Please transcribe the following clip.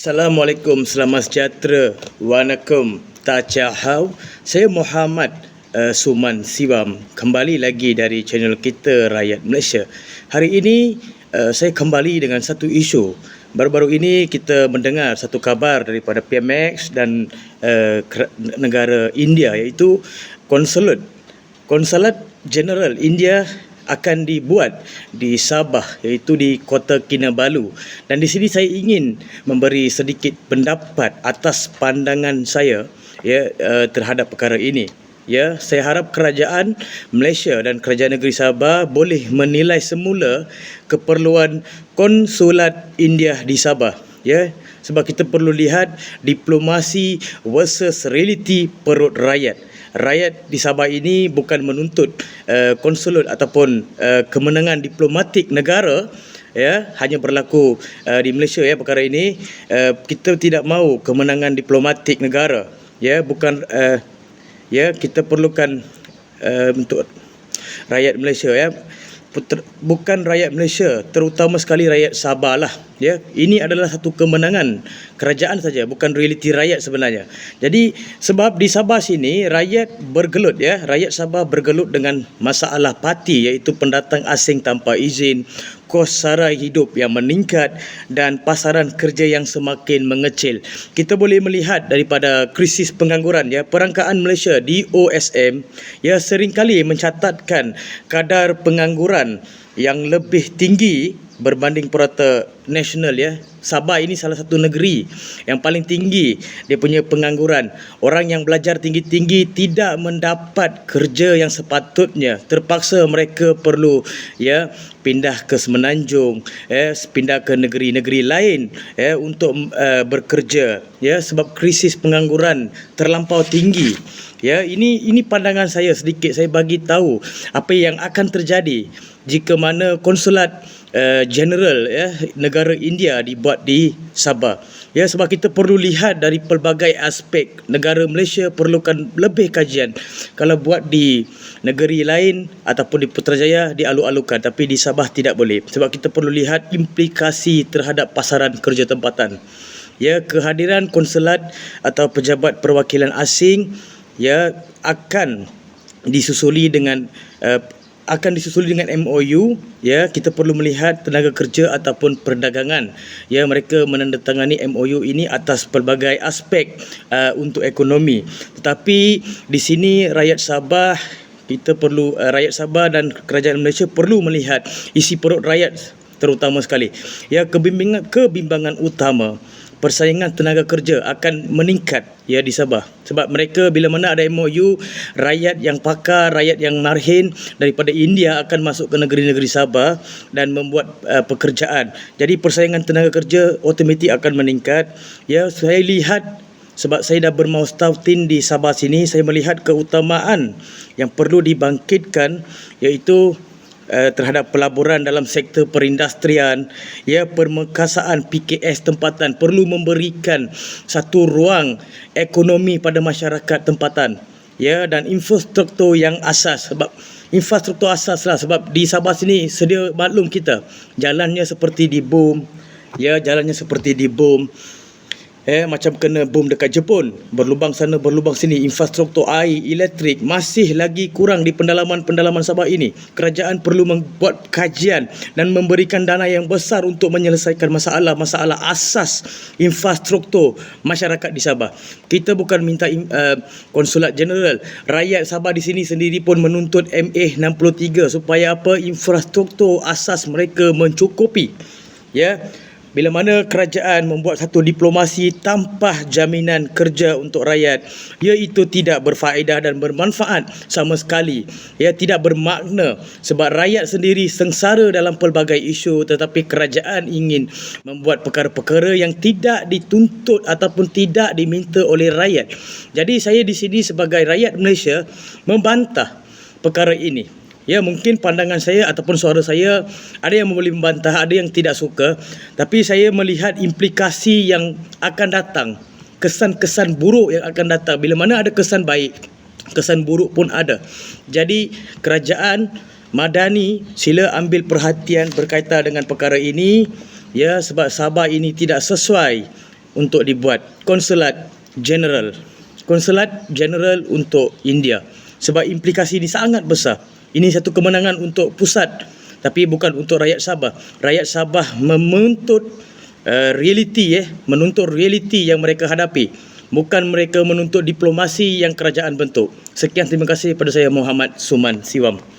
Assalamualaikum, selamat sejahtera. Wanakum, Tachahau. Saya Muhammad Suman Siwam. Kembali lagi dari channel kita Rakyat Malaysia. Hari ini saya kembali dengan satu isu. Baru-baru ini kita mendengar satu kabar daripada PMX dan negara India, iaitu Konsulat Jeneral India akan dibuat di Sabah, iaitu di Kota Kinabalu. Dan di sini saya ingin memberi sedikit pendapat atas pandangan saya terhadap perkara ini. Saya harap kerajaan Malaysia dan kerajaan negeri Sabah boleh menilai semula keperluan Konsulat India di Sabah. Sebab kita perlu lihat diplomasi versus realiti perut rakyat. Rakyat di Sabah ini bukan menuntut konsulat ataupun kemenangan diplomatik negara, hanya berlaku di Malaysia perkara ini. Kita tidak mahu kemenangan diplomatik negara, bukan kita perlukan untuk rakyat Malaysia, bukan rakyat Malaysia, terutama sekali rakyat Sabah lah. Ini adalah satu kemenangan kerajaan saja, bukan realiti rakyat sebenarnya. Jadi sebab di Sabah sini rakyat bergelut, rakyat Sabah bergelut dengan masalah parti, iaitu pendatang asing tanpa izin, kos sara hidup yang meningkat dan pasaran kerja yang semakin mengecil. Kita boleh melihat daripada krisis pengangguran, perangkaan Malaysia di OSM seringkali mencatatkan kadar pengangguran yang lebih tinggi berbanding purata nasional. Sabah ini salah satu negeri yang paling tinggi dia punya pengangguran. Orang yang belajar tinggi-tinggi tidak mendapat kerja yang sepatutnya. Terpaksa mereka perlu pindah ke Semenanjung, pindah ke negeri-negeri lain untuk bekerja, sebab krisis pengangguran terlampau tinggi. Ini pandangan saya sedikit. Saya bagi tahu apa yang akan terjadi jika mana konsulat Jeneral negara India dibuat di Sabah. Sebab kita perlu lihat dari pelbagai aspek. Negara Malaysia perlukan lebih kajian. Kalau buat di negeri lain ataupun di Putrajaya dialu-alukan, tapi di Sabah tidak boleh. Sebab kita perlu lihat implikasi terhadap pasaran kerja tempatan. Kehadiran konsulat atau pejabat perwakilan asing akan disusuli dengan MOU. Kita perlu melihat tenaga kerja ataupun perdagangan. Mereka menandatangani MOU ini atas pelbagai aspek untuk ekonomi. Tetapi di sini rakyat Sabah, rakyat Sabah dan kerajaan Malaysia perlu melihat isi perut rakyat terutama sekali. Kebimbangan utama, persaingan tenaga kerja akan meningkat di Sabah. Sebab mereka bila mana ada MOU, rakyat yang pakar, rakyat yang marhin daripada India akan masuk ke negeri-negeri Sabah dan membuat pekerjaan. Jadi persaingan tenaga kerja automatik akan meningkat. Saya lihat, sebab saya dah bermaustautin di Sabah sini, saya melihat keutamaan yang perlu dibangkitkan, iaitu terhadap pelaburan dalam sektor perindustrian, permekasaan PKS tempatan perlu memberikan satu ruang ekonomi pada masyarakat tempatan, dan infrastruktur yang asas. Sebab infrastruktur asas lah, sebab di Sabah sini sedia maklum kita, jalannya seperti dibom, macam kena bom dekat Jepun, berlubang sana berlubang sini. Infrastruktur air, elektrik masih lagi kurang di pendalaman Sabah ini. Kerajaan perlu membuat kajian dan memberikan dana yang besar untuk menyelesaikan masalah-masalah asas infrastruktur masyarakat di Sabah. Kita bukan minta konsulat jeneral. Rakyat Sabah di sini sendiri pun menuntut MA63 supaya infrastruktur asas mereka mencukupi. Bila mana kerajaan membuat satu diplomasi tanpa jaminan kerja untuk rakyat, itu tidak berfaedah dan bermanfaat sama sekali. Tidak bermakna, sebab rakyat sendiri sengsara dalam pelbagai isu, tetapi kerajaan ingin membuat perkara-perkara yang tidak dituntut ataupun tidak diminta oleh rakyat. Jadi saya di sini sebagai rakyat Malaysia membantah perkara ini. Mungkin pandangan saya ataupun suara saya ada yang boleh membantah, ada yang tidak suka, tapi saya melihat implikasi yang akan datang, kesan-kesan buruk yang akan datang. Bila mana ada kesan baik, kesan buruk pun ada. Jadi kerajaan Madani sila ambil perhatian berkaitan dengan perkara ini, sebab Sabah ini tidak sesuai untuk dibuat konsulat jeneral untuk India, sebab implikasi ini sangat besar. Ini satu kemenangan untuk pusat tapi bukan untuk rakyat Sabah. Rakyat Sabah menuntut realiti yang mereka hadapi, bukan mereka menuntut diplomasi yang kerajaan bentuk. Sekian, terima kasih pada saya Muhammad Suman Siwam.